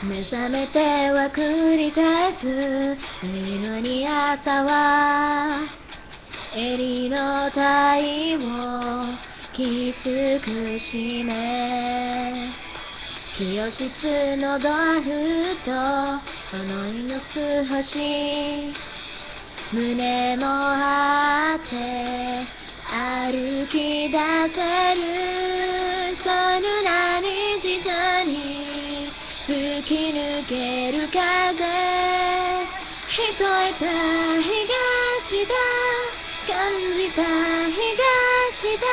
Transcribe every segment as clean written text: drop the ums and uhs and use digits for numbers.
目覚めては繰り返す犬に朝は襟の体をきつく締め清室のドアフと思いの少し胸も張って歩き出せるその何時間に吹き抜ける風ひとえた東だ感じた東だ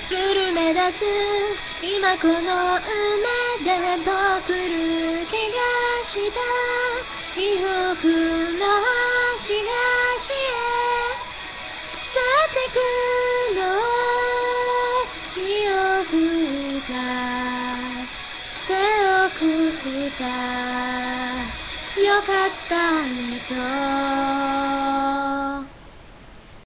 古め立つ今この梅でと来る気がした異国の東へ去ってくの身を振った手を振ったよかったねと